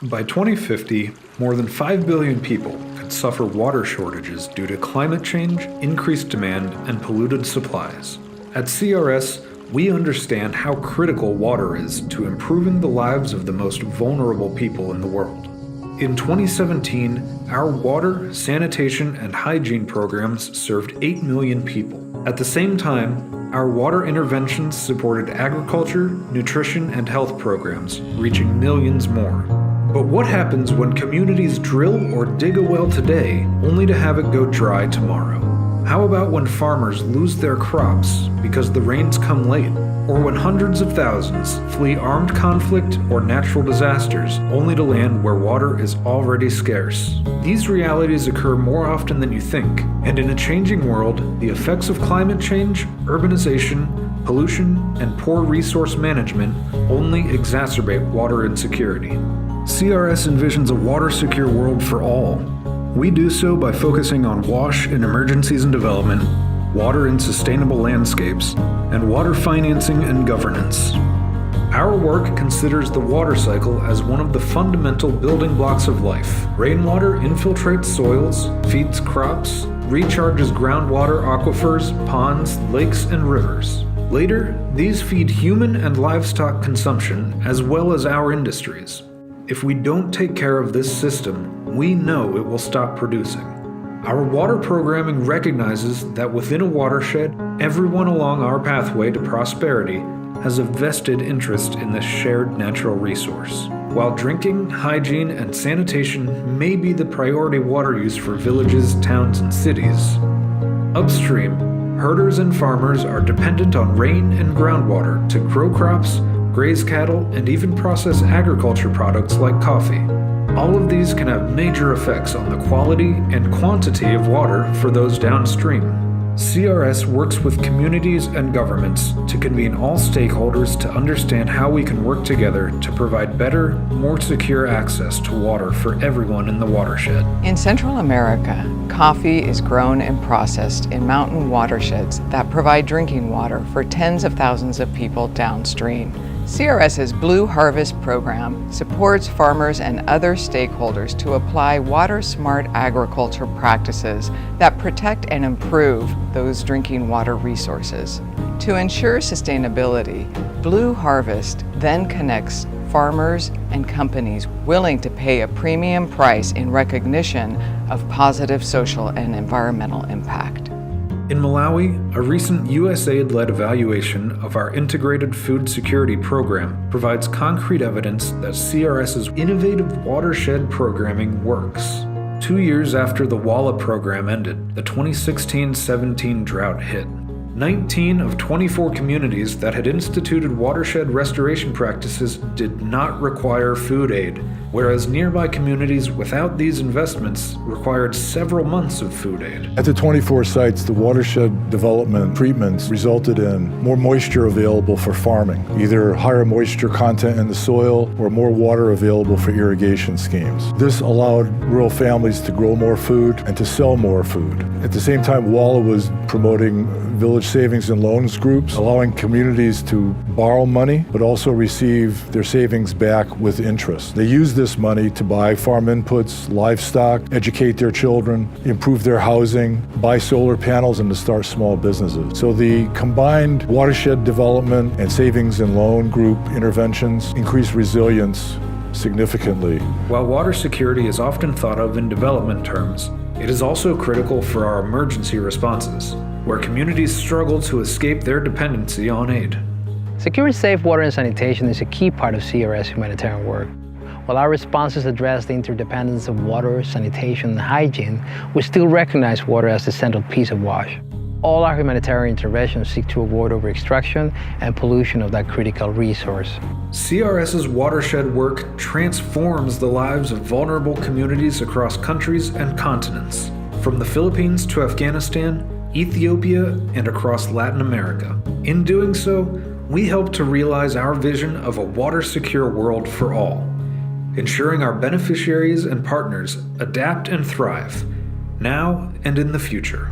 By 2050, more than 5 billion people could suffer water shortages due to climate change, increased demand, and polluted supplies. At CRS, we understand how critical water is to improving the lives of the most vulnerable people in the world. In 2017, our water, sanitation, and hygiene programs served 8 million people. At the same time, our water interventions supported agriculture, nutrition, and health programs, reaching millions more. But what happens when communities drill or dig a well today, only to have it go dry tomorrow? How about when farmers lose their crops because the rains come late? Or when hundreds of thousands flee armed conflict or natural disasters, only to land where water is already scarce? These realities occur more often than you think, and in a changing world, the effects of climate change, urbanization, pollution, and poor resource management only exacerbate water insecurity. CRS envisions a water-secure world for all. We do so by focusing on WASH in emergencies and development, water in sustainable landscapes, and water financing and governance. Our work considers the water cycle as one of the fundamental building blocks of life. Rainwater infiltrates soils, feeds crops, recharges groundwater aquifers, ponds, lakes, and rivers. Later, these feed human and livestock consumption as well as our industries. If we don't take care of this system, we know it will stop producing. Our water programming recognizes that within a watershed, everyone along our pathway to prosperity has a vested interest in this shared natural resource. While drinking, hygiene, and sanitation may be the priority water use for villages, towns, and cities, upstream, herders and farmers are dependent on rain and groundwater to grow crops, graze cattle, and even process agriculture products like coffee. All of these can have major effects on the quality and quantity of water for those downstream. CRS works with communities and governments to convene all stakeholders to understand how we can work together to provide better, more secure access to water for everyone in the watershed. In Central America, coffee is grown and processed in mountain watersheds that provide drinking water for tens of thousands of people downstream. CRS's Blue Harvest program supports farmers and other stakeholders to apply water-smart agriculture practices that protect and improve those drinking water resources. To ensure sustainability, Blue Harvest then connects farmers and companies willing to pay a premium price in recognition of positive social and environmental impact. In Malawi, a recent USAID-led evaluation of our integrated food security program provides concrete evidence that CRS's innovative watershed programming works. 2 years after the WALA program ended, the 2016-17 drought hit. 19 of 24 communities that had instituted watershed restoration practices did not require food aid, whereas nearby communities without these investments required several months of food aid. At the 24 sites, the watershed development treatments resulted in more moisture available for farming, either higher moisture content in the soil or more water available for irrigation schemes. This allowed rural families to grow more food and to sell more food. At the same time, WALA was promoting village savings and loans groups, allowing communities to borrow money, but also receive their savings back with interest. They use this money to buy farm inputs, livestock, educate their children, improve their housing, buy solar panels, and to start small businesses. So the combined watershed development and savings and loan group interventions increase resilience significantly. While water security is often thought of in development terms, it is also critical for our emergency responses, where communities struggle to escape their dependency on aid. Securing safe water and sanitation is a key part of CRS humanitarian work. While our responses address the interdependence of water, sanitation, and hygiene, we still recognize water as the central piece of WASH. All our humanitarian interventions seek to avoid over-extraction and pollution of that critical resource. CRS's watershed work transforms the lives of vulnerable communities across countries and continents, from the Philippines to Afghanistan, Ethiopia, and across Latin America. In doing so, we help to realize our vision of a water-secure world for all, ensuring our beneficiaries and partners adapt and thrive, now and in the future.